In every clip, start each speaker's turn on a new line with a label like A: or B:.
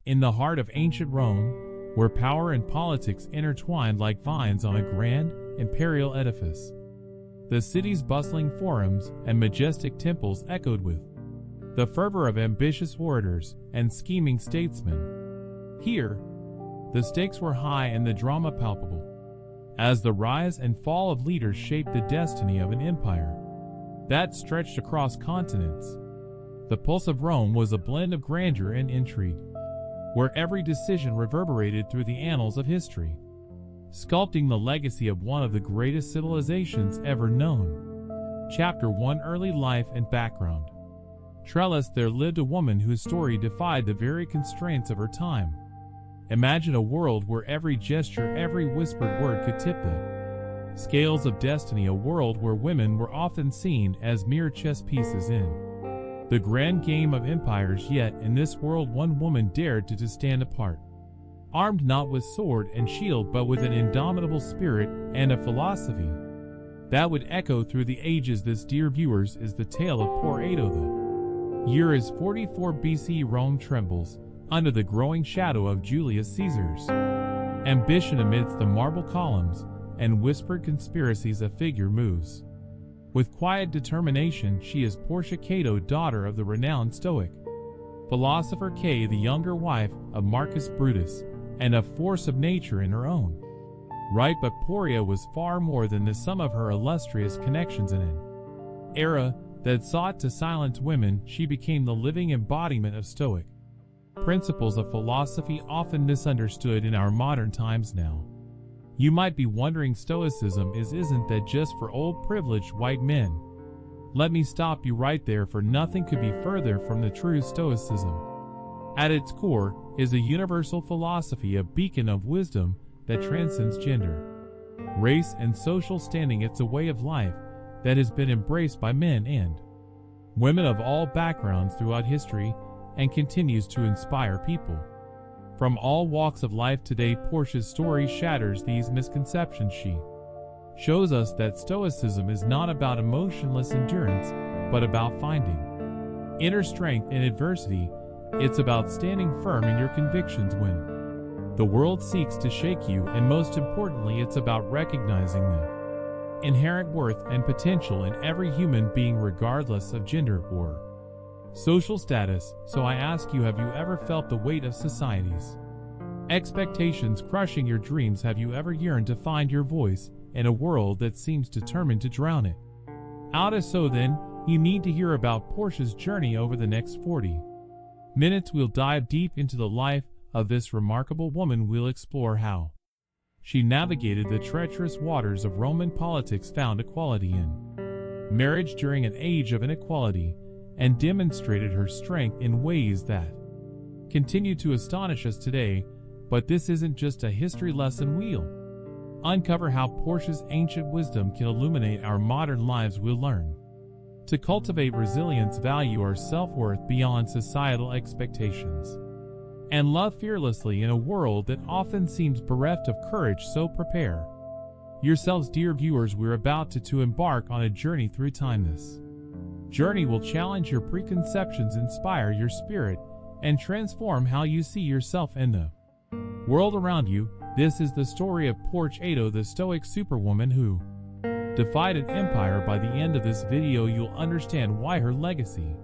A: In the heart of ancient Rome, where power and politics intertwined like vines on a grand, imperial edifice, the city's bustling forums and majestic temples echoed with the fervor of ambitious orators and scheming statesmen. Here, the stakes were high and the drama palpable, as the rise and fall of leaders shaped the destiny of an empire that stretched across continents. The pulse of Rome was a blend of grandeur and intrigue, where every decision reverberated through the annals of history, sculpting the legacy of one of the greatest civilizations ever known. Chapter 1: Early Life and Background. Trellis, there lived a woman whose story defied the very constraints of her time. Imagine a world where every gesture, every whispered word could tip the scales of destiny, a world where women were often seen as mere chess pieces in the grand game of empires, yet in this world one woman dared to stand apart. Armed not with sword and shield but with an indomitable spirit and a philosophy that would echo through the ages. This, dear viewers, is the tale of poor Ato. The year is 44 BC. Rome trembles under the growing shadow of Julius Caesar's ambition. Amidst the marble columns and whispered conspiracies, a figure moves with quiet determination. She is Portia Cato, daughter of the renowned Stoic philosopher K, the younger wife of Marcus Brutus, and a force of nature in her own right. But Portia was far more than the sum of her illustrious connections. In an era that sought to silence women, she became the living embodiment of Stoic principles, of philosophy often misunderstood in our modern times now. You might be wondering, Stoicism isn't that just for old privileged white men? Let me stop you right there, for nothing could be further from the true Stoicism. At its core is a universal philosophy, a beacon of wisdom that transcends gender, race, and social standing. It's a way of life that has been embraced by men and women of all backgrounds throughout history and continues to inspire people from all walks of life today. Portia's story shatters these misconceptions. She shows us that Stoicism is not about emotionless endurance, but about finding inner strength in adversity. It's about standing firm in your convictions when the world seeks to shake you, and most importantly, it's about recognizing the inherent worth and potential in every human being, regardless of gender or social status. So I ask you, have you ever felt the weight of society's expectations crushing your dreams? Have you ever yearned to find your voice in a world that seems determined to drown it out? If so, then you need to hear about Portia's journey. Over the next 40 minutes, we'll dive deep into the life of this remarkable woman. We'll explore how she navigated the treacherous waters of Roman politics, found equality in marriage during an age of inequality, and demonstrated her strength in ways that continue to astonish us today. But this isn't just a history lesson. We'll uncover how Portia's ancient wisdom can illuminate our modern lives. We'll learn to cultivate resilience, value our self-worth beyond societal expectations, and love fearlessly in a world that often seems bereft of courage. So prepare yourselves, dear viewers. We're about to embark on a journey through time. This journey will challenge your preconceptions, inspire your spirit, and transform how you see yourself and the world around you. This is the story of Portia Ato, the Stoic superwoman who defied an empire. By the end of this video, you'll understand why her legacy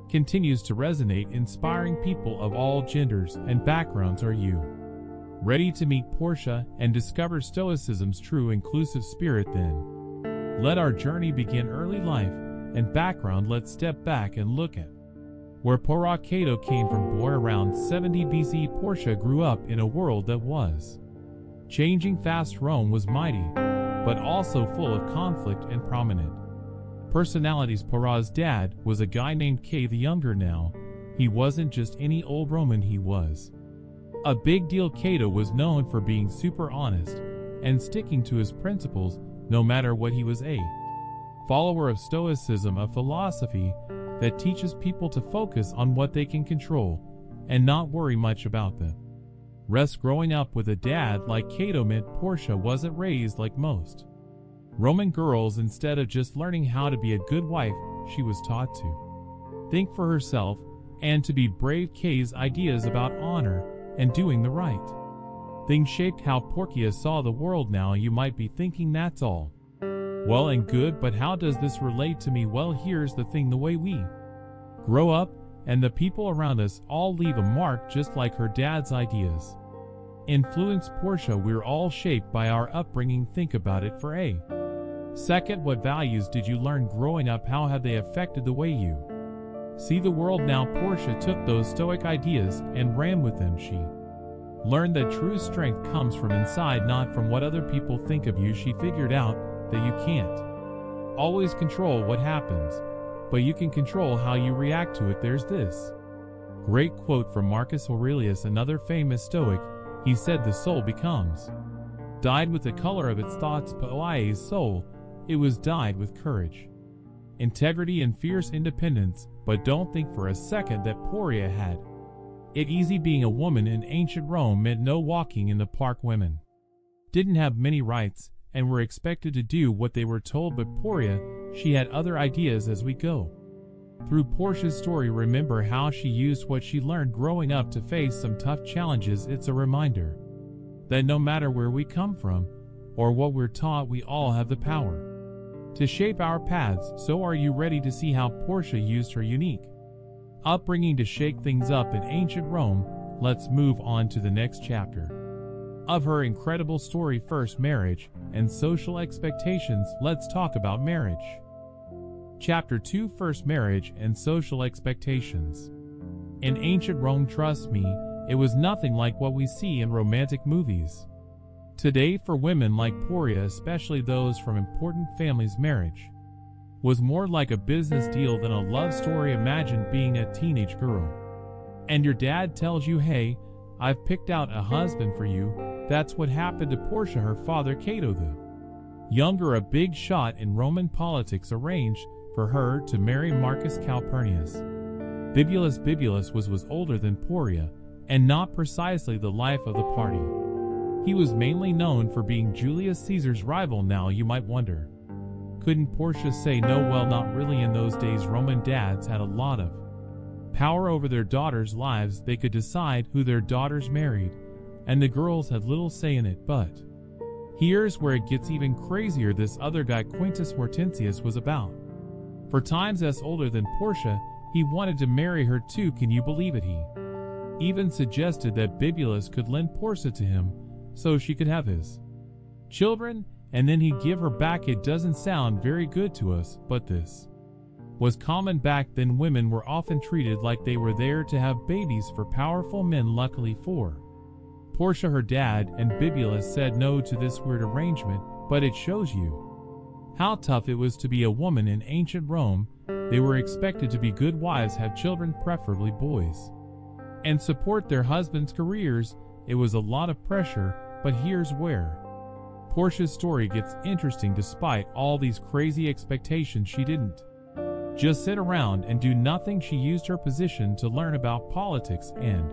A: continues to resonate, inspiring people of all genders and backgrounds. Are you ready to meet Portia and discover Stoicism's true inclusive spirit? Then let our journey begin. Early life and background. Let's step back and look at where Portia Cato came from. Born around 70 BC, Portia grew up in a world that was changing fast. Rome was mighty, but also full of conflict and prominent personalities. Portia's dad was a guy named K the Younger. Now, he wasn't just any old Roman, he was a big deal. Cato was known for being super honest and sticking to his principles no matter what. He was a follower of Stoicism, a philosophy that teaches people to focus on what they can control and not worry much about the rest. Growing up with a dad like Cato meant Portia wasn't raised like most Roman girls. Instead of just learning how to be a good wife, she was taught to think for herself and to be brave Kay's ideas about honor and doing the right thing shaped how Portia saw the world. Now you might be thinking, that's all well and good, but how does this relate to me? Well, here's the thing: the way we grow up and the people around us all leave a mark, just like her dad's ideas influenced Portia. We're all shaped by our upbringing. Think about it for a second. What values did you learn growing up? How have they affected the way you see the world now? Portia took those stoic ideas and ran with them. She learned that true strength comes from inside, not from what other people think of you. She figured out that you can't always control what happens, but you can control how you react to it. There's this great quote from Marcus Aurelius, another famous Stoic. He said, "The soul becomes dyed with the color of its thoughts." Poie's soul, it was dyed with courage, integrity, and fierce independence. But don't think for a second that Portia had it easy. Being a woman in ancient Rome meant no walking in the park. Women didn't have many rights and were expected to do what they were told. But Portia, she had other ideas. As we go through Portia's story, remember how she used what she learned growing up to face some tough challenges. It's a reminder that no matter where we come from or what we're taught, we all have the power to shape our paths. So are you ready to see how Portia used her unique upbringing to shake things up in ancient Rome? Let's move on to the next chapter of her incredible story. First, marriage and social expectations. Let's talk about marriage. Chapter 2. First, marriage and social expectations. In ancient Rome, trust me, it was nothing like what we see in romantic movies today. For women like Portia, especially those from important families, marriage was more like a business deal than a love story. Imagine being a teenage girl and your dad tells you, "Hey, I've picked out a husband for you." That's what happened to Portia. Her father, Cato the Younger, a big shot in Roman politics, arranged for her to marry Marcus Calpurnius Bibulus. Bibulus was older than Portia and not precisely the life of the party. He was mainly known for being Julius Caesar's rival. Now you might wonder, couldn't Portia say no? Well, not really. In those days, Roman dads had a lot of power over their daughters' lives. They could decide who their daughters married, and the girls had little say in it. But here's where it gets even crazier. This other guy, Quintus Hortensius, was about 4 times as older than Portia. He wanted to marry her too. Can you believe it? He even suggested that Bibulus could lend Portia to him so she could have his children, and then he'd give her back. It doesn't sound very good to us, but this was common back then. Women were often treated like they were there to have babies for powerful men. Luckily for Portia, her dad and Bibulus said no to this weird arrangement, but it shows you how tough it was to be a woman in ancient Rome. They were expected to be good wives, have children, preferably boys, and support their husbands' careers. It was a lot of pressure, but here's where Portia's story gets interesting. Despite all these crazy expectations, she didn't just sit around and do nothing. She used her position to learn about politics and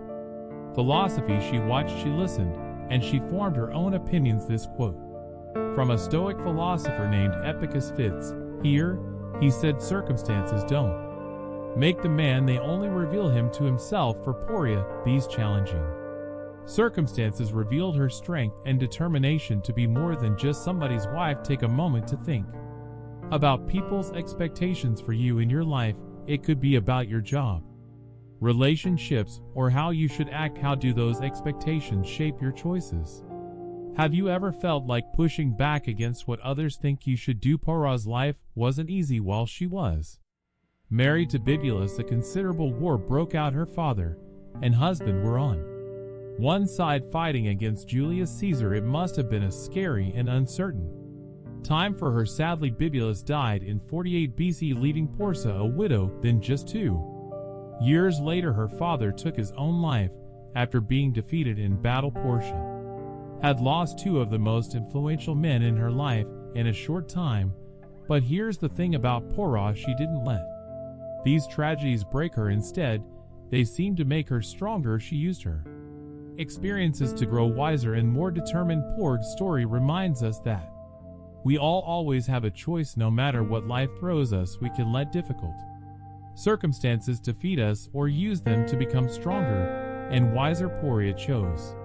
A: philosophy. She watched, she listened, and she formed her own opinions. This quote from a Stoic philosopher named Epicus fits here. He said, "Circumstances don't make the man, they only reveal him to himself." For Portia, these challenging circumstances revealed her strength and determination to be more than just somebody's wife. Take a moment to think about people's expectations for you in your life. It could be about your job, relationships, or how you should act. How do those expectations shape your choices? Have you ever felt like pushing back against what others think you should do? Portia's life wasn't easy while she was married to Bibulus. A considerable war broke out. Her father and husband were on one side fighting against Julius Caesar. It must have been a scary and uncertain time for her. Sadly, Bibulus died in 48 BC, leaving Portia a widow. Then just 2 years later, her father took his own life after being defeated in battle. Portia had lost 2 of the most influential men in her life in a short time. But here's the thing about Portia, she didn't let these tragedies break her. Instead, they seemed to make her stronger. She used her experiences to grow wiser and more determined. Portia's story reminds us that we all always have a choice. No matter what life throws us, we can let difficult Circumstances defeat us or use them to become stronger and wiser. Portia chose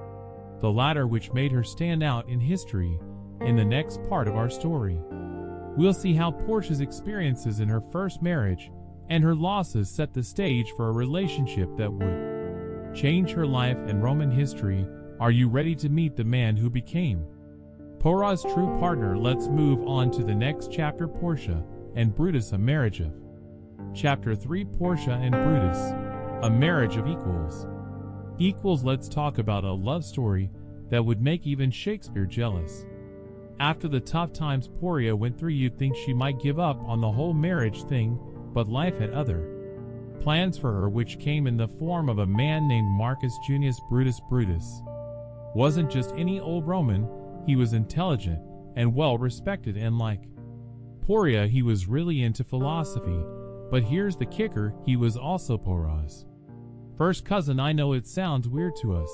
A: the latter, which made her stand out in history. In the next part of our story, we'll see how Portia's experiences in her first marriage and her losses set the stage for a relationship that would change her life and Roman history. Are you ready to meet the man who became Portia's true partner? Let's move on to the next chapter, Portia and Brutus, a marriage of. Chapter 3, Portia and Brutus, a marriage of equals. Let's talk about a love story that would make even Shakespeare jealous. After the tough times Portia went through, you'd think she might give up on the whole marriage thing, but life had other plans for her, which came in the form of a man named Marcus Junius Brutus. Brutus wasn't just any old Roman. He was intelligent and well respected, and like Portia, he was really into philosophy. But here's the kicker, he was also Portia's first cousin. I know it sounds weird to us,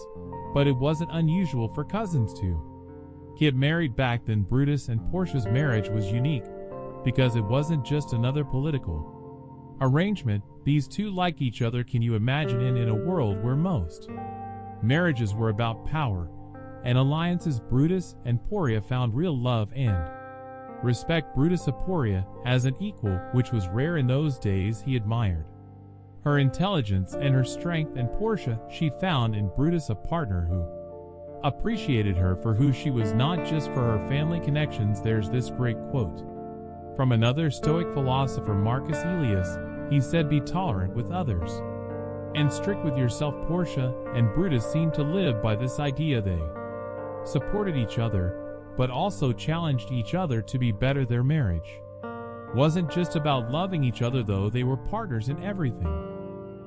A: but it wasn't unusual for cousins to get married back then. Brutus and Portia's marriage was unique because it wasn't just another political arrangement. These two liked each other. Can you imagine in a world where most marriages were about power and alliances? Brutus and Portia found real love and respect. Brutus of Portia as an equal, which was rare in those days. He admired her intelligence and her strength, and Portia, she found in Brutus a partner who appreciated her for who she was, not just for her family connections. There's this great quote from another Stoic philosopher, Marcus Aurelius. He said, "Be tolerant with others and strict with yourself." Portia and Brutus seemed to live by this idea. They supported each other, but also challenged each other to be better. Their marriage wasn't just about loving each other, though. They were partners in everything,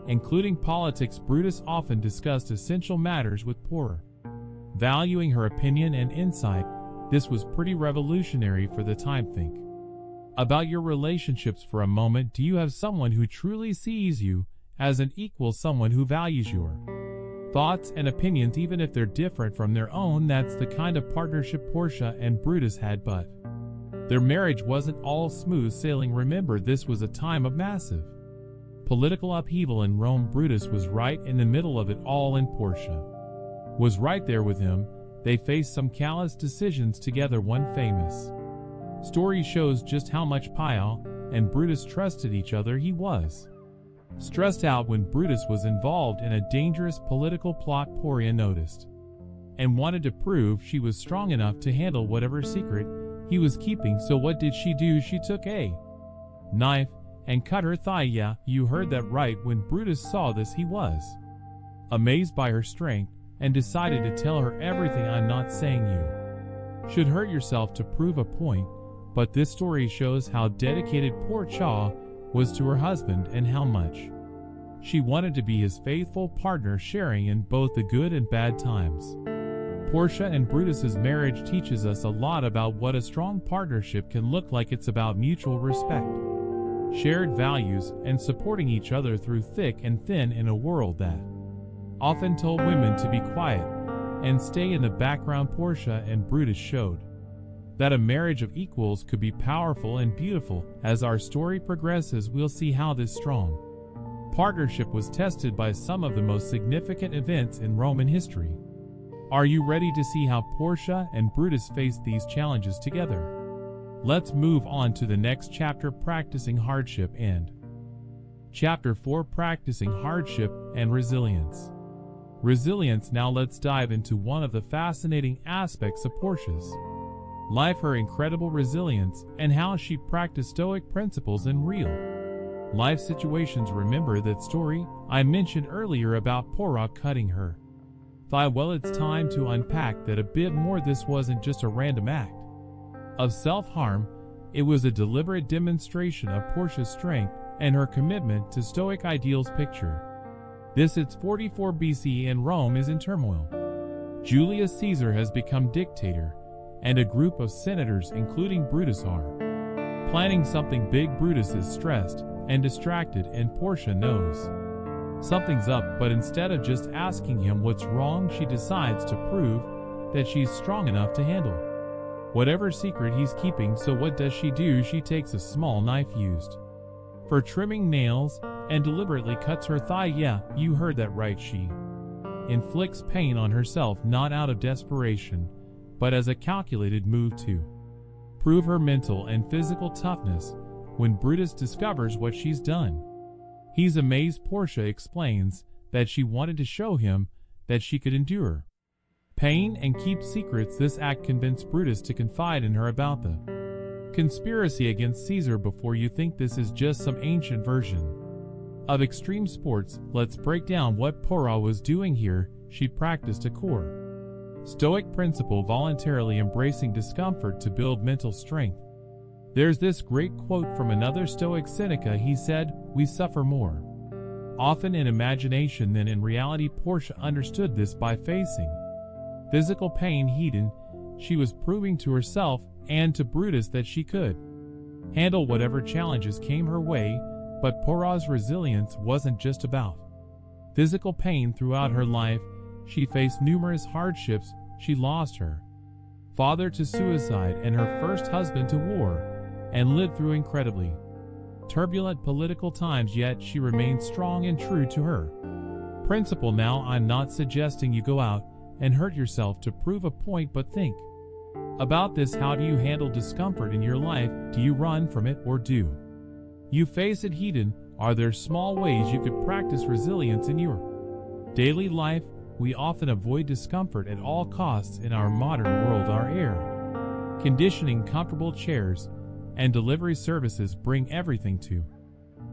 A: including politics. Brutus often discussed essential matters with Portia, valuing her opinion and insight. This was pretty revolutionary for the time. Think about your relationships for a moment. Do you have someone who truly sees you as an equal, someone who values your thoughts and opinions even if they're different from their own? That's the kind of partnership Portia and Brutus had, but their marriage wasn't all smooth sailing. Remember, this was a time of massive political upheaval in Rome. Brutus was right in the middle of it all, and Portia was right there with him. They faced some callous decisions together. One famous story shows just how much Portia and Brutus trusted each other. He was stressed out when Brutus was involved in a dangerous political plot Portia noticed and wanted to prove she was strong enough to handle whatever secret he was keeping. So what did she do? She took a knife and cut her thigh. Yeah, you heard that right. When Brutus saw this, he was amazed by her strength and decided to tell her everything. I'm not saying you should hurt yourself to prove a point, but this story shows how dedicated Portia was to her husband and how much she wanted to be his faithful partner, sharing in both the good and bad times. Portia and Brutus's marriage teaches us a lot about what a strong partnership can look like. It's about mutual respect, shared values, and supporting each other through thick and thin in a world that often told women to be quiet and stay in the background. Portia and Brutus showed that a marriage of equals could be powerful and beautiful. As our story progresses, we'll see how this strong partnership was tested by some of the most significant events in Roman history. Are you ready to see how Portia and Brutus faced these challenges together? Let's move on to the next chapter, practicing hardship and Chapter 4, practicing hardship and resilience. Now let's dive into one of the fascinating aspects of Portia's life, her incredible resilience, and how she practiced Stoic principles in real life situations. Remember that story I mentioned earlier about Portia cutting her thigh? Well, it's time to unpack that a bit more. This wasn't just a random act of self-harm. It was a deliberate demonstration of Portia's strength and her commitment to Stoic ideals. Picture this: it's 44 BC and Rome is in turmoil. Julius Caesar has become dictator, and a group of senators, including Brutus, are planning something big. Brutus is stressed and distracted, and Portia knows something's up, but instead of just asking him what's wrong, she decides to prove that she's strong enough to handle whatever secret he's keeping. So what does she do? She takes a small knife used for trimming nails and deliberately cuts her thigh. Yeah, you heard that right. She inflicts pain on herself not out of desperation, but as a calculated move to prove her mental and physical toughness. When Brutus discovers what she's done, he's amazed. Portia explains that she wanted to show him that she could endure pain and keep secrets. This act convinced Brutus to confide in her about the conspiracy against Caesar. Before you think this is just some ancient version of extreme sports, let's break down what Portia was doing here. She practiced a core Stoic principle, voluntarily embracing discomfort to build mental strength. There's this great quote from another Stoic, Seneca. He said, "We suffer more often in imagination than in reality." Portia understood this by facing physical pain head-on. She was proving to herself and to Brutus that she could handle whatever challenges came her way. But Portia's resilience wasn't just about physical pain. Throughout her life, she faced numerous hardships. She lost her father to suicide and her first husband to war, and lived through incredibly turbulent political times, yet she remained strong and true to her principle. Now, I'm not suggesting you go out and hurt yourself to prove a point, but think about this. How do you handle discomfort in your life? Do you run from it, or do you face it head-on? Are there small ways you could practice resilience in your daily life? We often avoid discomfort at all costs in our modern world. Our air conditioning, comfortable chairs, and delivery services bring everything to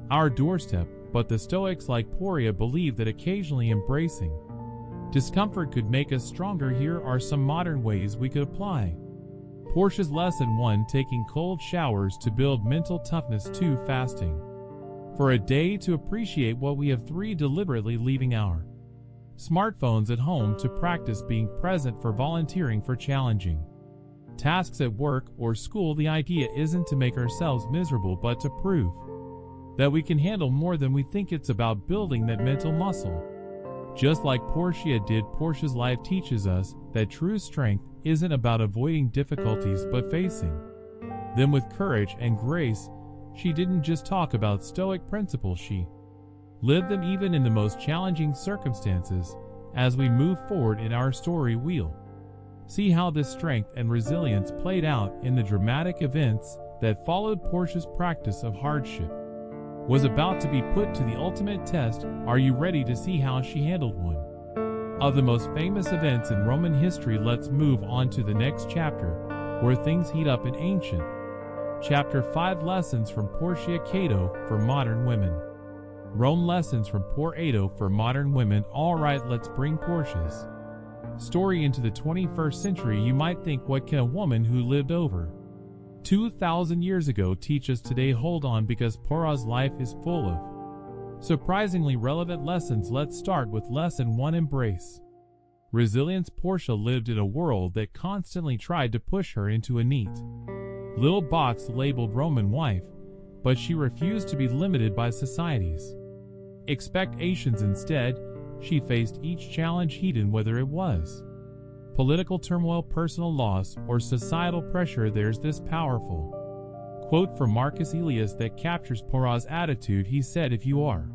A: our doorstep, but the Stoics like Portia believe that occasionally embracing discomfort could make us stronger. Here are some modern ways we could apply Portia's lesson. 1. Taking cold showers to build mental toughness. 2. Fasting for a day to appreciate what we have. 3. Deliberately leaving our smartphones at home to practice being present. For volunteering for challenging tasks at work or school. The idea isn't to make ourselves miserable, but to prove that we can handle more than we think. It's about building that mental muscle. Just like Portia did. Portia's life teaches us that true strength isn't about avoiding difficulties, but facing them with courage and grace. She didn't just talk about Stoic principles, she lived them even in the most challenging circumstances. As we move forward in our story, we'll see how this strength and resilience played out in the dramatic events that followed. Portia's practice of hardship was about to be put to the ultimate test. Are you ready to see how she handled one of the most famous events in Roman history? Let's move on to the next chapter, where things heat up in ancient. Chapter 5. Lessons from Portia Cato for modern women. Rome. Lessons from Portia for modern women. Alright, let's bring Portia's story into the 21st century. You might think, what can a woman who lived over 2,000 years ago teach us today? Hold on, because Portia's life is full of surprisingly relevant lessons. Let's start with lesson 1. Embrace resilience. Portia lived in a world that constantly tried to push her into a neat little box labeled Roman wife, but she refused to be limited by society's expectations. Instead, she faced each challenge head-on, whether it was political turmoil, personal loss, or societal pressure. There's this powerful quote from Marcus Aurelius that captures Portia's attitude. He said, "If you are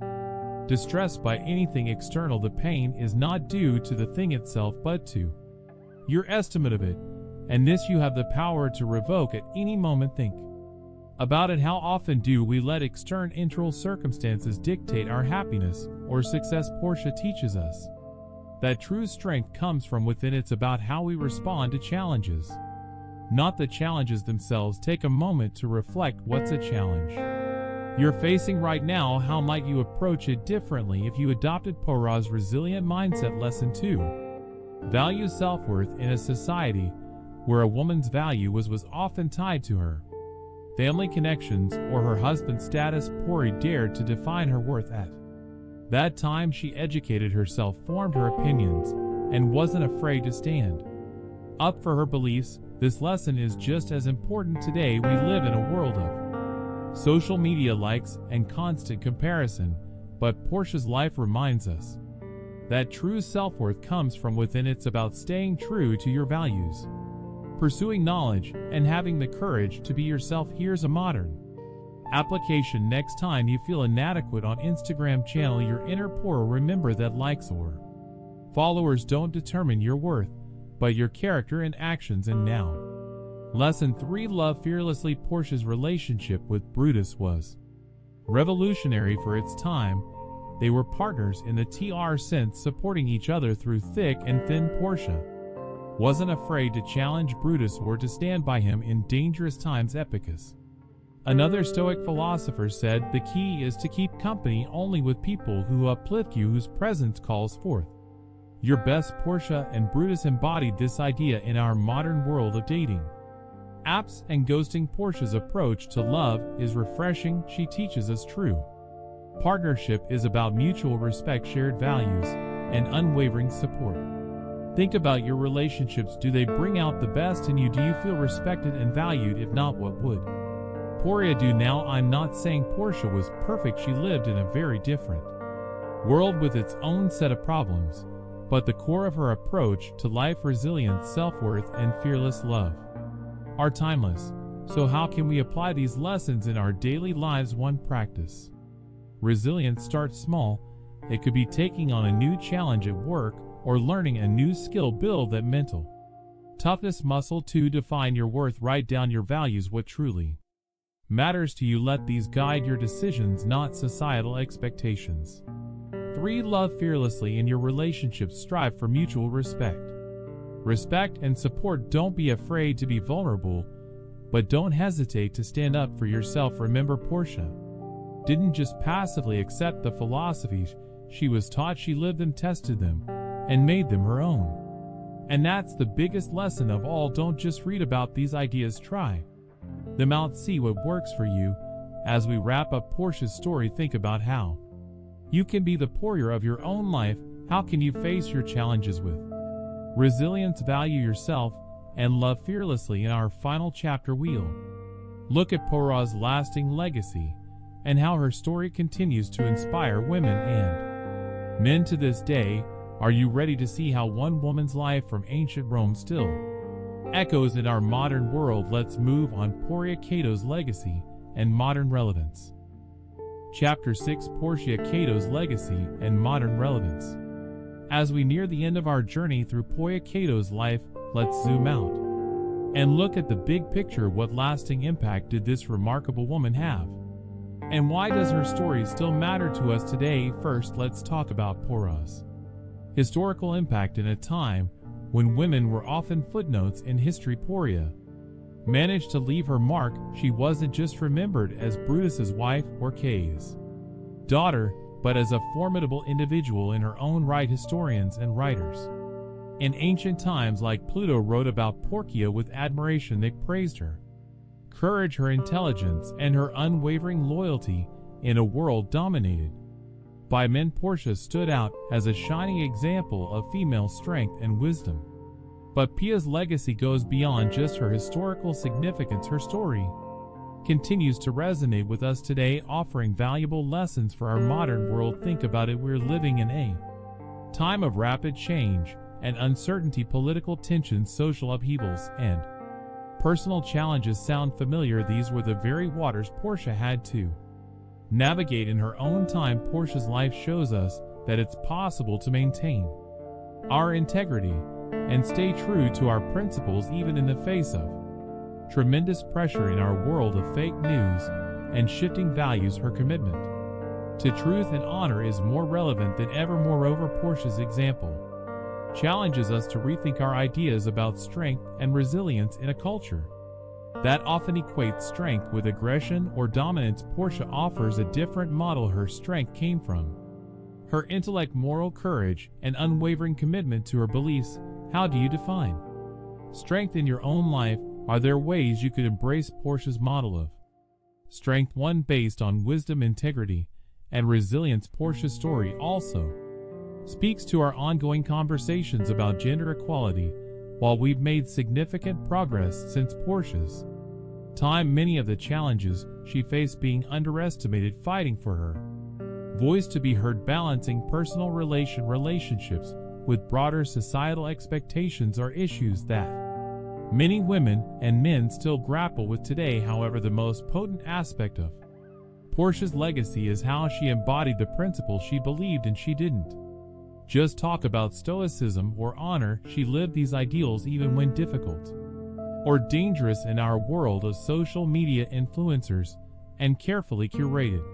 A: distressed by anything external, the pain is not due to the thing itself, but to your estimate of it, and this you have the power to revoke at any moment." Think about it. How often do we let external circumstances dictate our happiness or success? Portia teaches us that true strength comes from within. It's about how we respond to challenges, not the challenges themselves. Take a moment to reflect. What's a challenge you're facing right now? How might you approach it differently if you adopted Portia's resilient mindset? Lesson 2. Value self-worth. In a society where a woman's value was often tied to her family connections or her husband's status, Portia dared to define her worth. At that time, she educated herself, formed her opinions, and wasn't afraid to stand up for her beliefs. This lesson is just as important today. We live in a world of social media likes and constant comparison, but Portia's life reminds us that true self-worth comes from within. It's about staying true to your values, pursuing knowledge, and having the courage to be yourself. Here's a modern Application: next time you feel inadequate on Instagram, channel your inner Portia. Remember that likes or followers don't determine your worth, but your character and actions. And now, Lesson 3: Love fearlessly. Portia's relationship with Brutus was revolutionary for its time. They were partners in the TR sense, supporting each other through thick and thin. Portia wasn't afraid to challenge Brutus or to stand by him in dangerous times. Epicus, another Stoic philosopher, said, "The key is to keep company only with people who uplift you, whose presence calls forth your best." Portia and Brutus embodied this idea in our modern world of dating apps and ghosting. Portia's approach to love is refreshing. She teaches us true partnership is about mutual respect, shared values, and unwavering support. Think about your relationships. Do they bring out the best in you? Do you feel respected and valued? If not, what would Portia do now? I'm not saying Portia was perfect. She lived in a very different world with its own set of problems, but the core of her approach to life, resilience, self-worth, and fearless love, are timeless. So how can we apply these lessons in our daily lives? 1. Practice resilience. Start small. It could be taking on a new challenge at work or learning a new skill. Build that mental toughness muscle. 2. Define your worth. Write down your values, what truly matters to you. Let these guide your decisions, not societal expectations. 3. Love fearlessly. In your relationships, strive for mutual respect and support. Don't be afraid to be vulnerable, but don't hesitate to stand up for yourself. Remember, Portia didn't just passively accept the philosophies she was taught. She lived them, tested them, and made them her own. And that's the biggest lesson of all. Don't just read about these ideas, try them out, see what works for you. As we wrap up Portia's story, think about how you can be the Portia of your own life. How can you face your challenges with resilience, value yourself, and love fearlessly? In our final chapter, we'll look at Portia's lasting legacy and how her story continues to inspire women and men to this day. Are you ready to see how one woman's life from ancient Rome still echoes in our modern world? Let's move on. Portia Cato's legacy and modern relevance. Chapter 6: Portia Cato's legacy and modern relevance. As we near the end of our journey through Portia Cato's life, let's zoom out and look at the big picture. What lasting impact did this remarkable woman have? And why does her story still matter to us today? First, let's talk about Portia's historical impact. In a time when women were often footnotes in history, Portia managed to leave her mark. She wasn't just remembered as Brutus's wife or Caius' daughter, but as a formidable individual in her own right. Historians and writers in ancient times like Pluto wrote about Portia with admiration. They praised her courage, her intelligence, and her unwavering loyalty in a world dominated by men. Portia stood out as a shining example of female strength and wisdom. But Portia's legacy goes beyond just her historical significance. Her story continues to resonate with us today, offering valuable lessons for our modern world. Think about it. We're living in a time of rapid change and uncertainty, political tensions, social upheavals, and personal challenges sound familiar. These were the very waters Portia had to navigate in her own time. Portia's life shows us that it's possible to maintain our integrity and stay true to our principles even in the face of tremendous pressure in our world of fake news and shifting values. Her commitment to truth and honor is more relevant than ever. Moreover, Portia's example challenges us to rethink our ideas about strength and resilience in a culture that often equates strength with aggression or dominance. Portia offers a different model. Her strength came from her intellect, moral courage, and unwavering commitment to her beliefs. How do you define strength in your own life? Are there ways you could embrace Portia's model of strength? 1. Based on wisdom, integrity, and resilience. Portia's story also speaks to our ongoing conversations about gender equality. While we've made significant progress since Portia's time, many of the challenges she faced being underestimated, fighting for her voice to be heard, balancing personal relationships with broader societal expectations are issues that many women and men still grapple with today. However, the most potent aspect of Portia's legacy is how she embodied the principles she believed and she didn't just talk about stoicism or honor, she lived these ideals even when difficult or dangerous in our world of social media influencers and carefully curated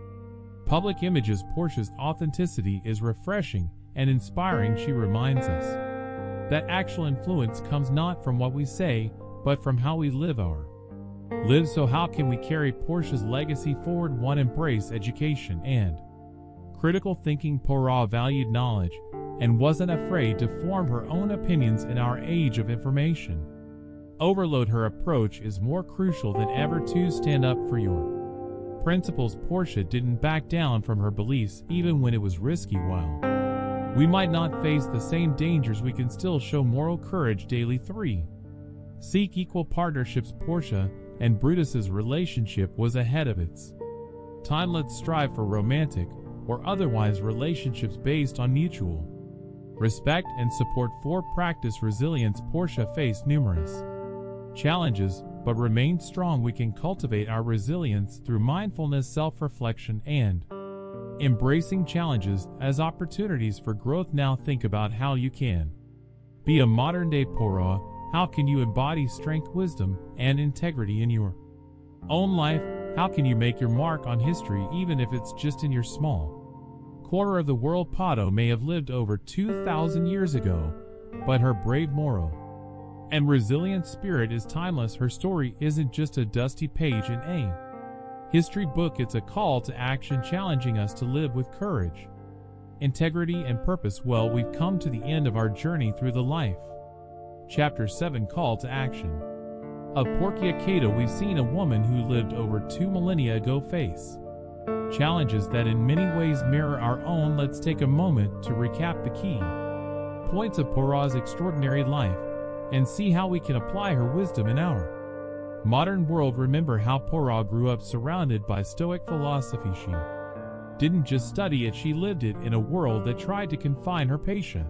A: public images. Portia's authenticity is refreshing and inspiring. She reminds us that actual influence comes not from what we say, but from how we live our lives. So how can we carry Portia's legacy forward? 1. Embrace education and critical thinking. Portia valued knowledge and wasn't afraid to form her own opinions in our age of information overload. Her approach is more crucial than ever to stand up for your principles. Portia didn't back down from her beliefs even when it was risky. While we might not face the same dangers, we can still show moral courage daily. 3. Seek equal partnerships. Portia and Brutus's relationship was ahead of its time. Let's strive for romantic or otherwise relationships based on mutual respect and support. 4. Practice resilience. Portia faced numerous challenges but remained strong. We can cultivate our resilience through mindfulness, self-reflection, and embracing challenges as opportunities for growth. Now think about how you can be a modern-day Portia. How can you embody strength, wisdom, and integrity in your own life? How can you make your mark on history even if it's just in your small corner of the world? Portia may have lived over 2,000 years ago, but her brave moral and resilient spirit is timeless. Her story isn't just a dusty page in a history book, it's a call to action challenging us to live with courage, integrity, and purpose. Well, we've come to the end of our journey through the life. Chapter 7, Call to Action. Of Portia Cato, we've seen a woman who lived over 2 millennia ago face challenges that in many ways mirror our own. Let's take a moment to recap the key points of Portia's extraordinary life and see how we can apply her wisdom in our modern world. Remember how Portia grew up surrounded by Stoic philosophy. She didn't just study it, she lived it in a world that tried to confine her. Portia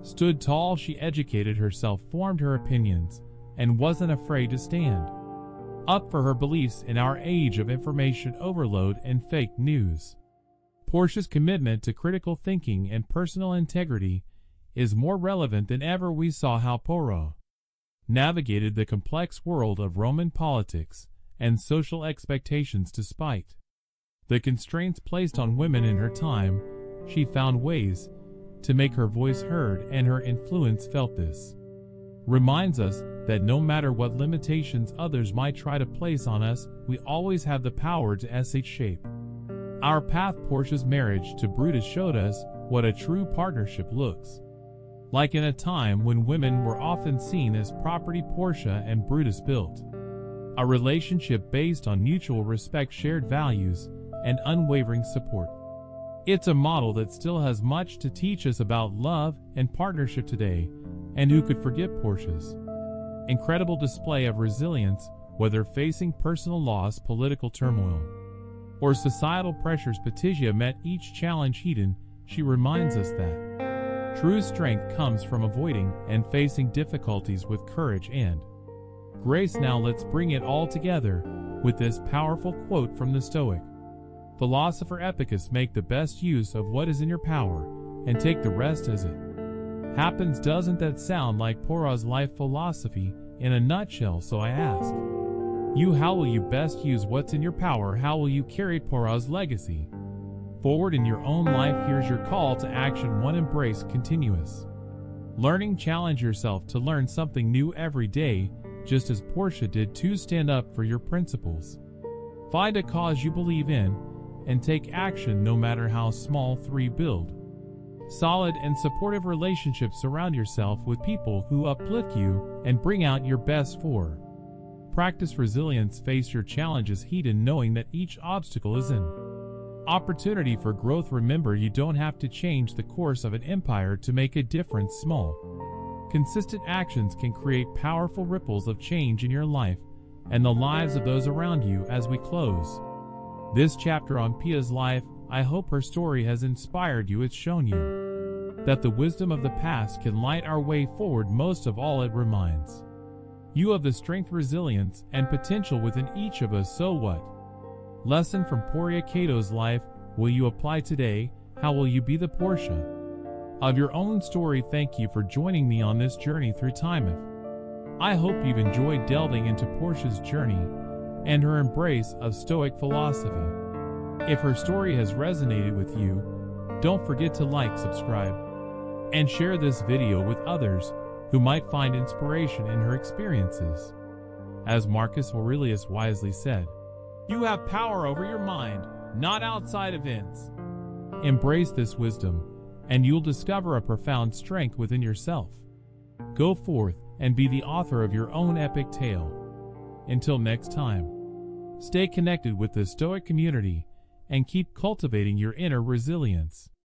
A: stood tall, she educated herself, formed her opinions, and wasn't afraid to stand up for her beliefs in our age of information overload and fake news. Portia's commitment to critical thinking and personal integrity is more relevant than ever. We saw how Portia navigated the complex world of Roman politics and social expectations. Despite the constraints placed on women in her time, she found ways to make her voice heard and her influence felt. This reminds us that no matter what limitations others might try to place on us, we always have the power to shape our path. Portia's marriage to Brutus showed us what a true partnership looks like in a time when women were often seen as property. Portia and Brutus built a relationship based on mutual respect, shared values, and unwavering support. It's a model that still has much to teach us about love and partnership today, and who could forget Portia's incredible display of resilience, whether facing personal loss, political turmoil, or societal pressures. Portia met each challenge head-on. She reminds us that true strength comes from avoiding and facing difficulties with courage and grace. Now let's bring it all together with this powerful quote from the Stoic philosopher Epictetus: make the best use of what is in your power and take the rest as it happens. Doesn't that sound like Portia's life philosophy in a nutshell? So I ask you, how will you best use what's in your power? How will you carry Portia's legacy forward in your own life? Here's your call to action. 1. Embrace continuous learning. Challenge yourself to learn something new every day, just as Portia did. 2. Stand up for your principles. Find a cause you believe in and take action no matter how small. 3. Build solid and supportive relationships. Surround yourself with people who uplift you and bring out your best. 4. Practice resilience. Face your challenges head-on, knowing that each obstacle is an opportunity for growth. Remember, you don't have to change the course of an empire to make a difference. Small, consistent actions can create powerful ripples of change in your life and the lives of those around you. As we close this chapter on Portia's life, I hope her story has inspired you. It's shown you that the wisdom of the past can light our way forward. Most of all, it reminds you of the strength, resilience, and potential within each of us. So what Lesson from Portia Cato's life will you apply today? How will you be the Portia of your own story? Thank you for joining me on this journey through time. I hope you've enjoyed delving into Portia's journey and her embrace of Stoic philosophy. If her story has resonated with you, don't forget to like, subscribe, and share this video with others who might find inspiration in her experiences. As Marcus Aurelius wisely said, "You have power over your mind, not outside events." Embrace this wisdom, and you'll discover a profound strength within yourself. Go forth and be the author of your own epic tale. Until next time, stay connected with the Stoic community and keep cultivating your inner resilience.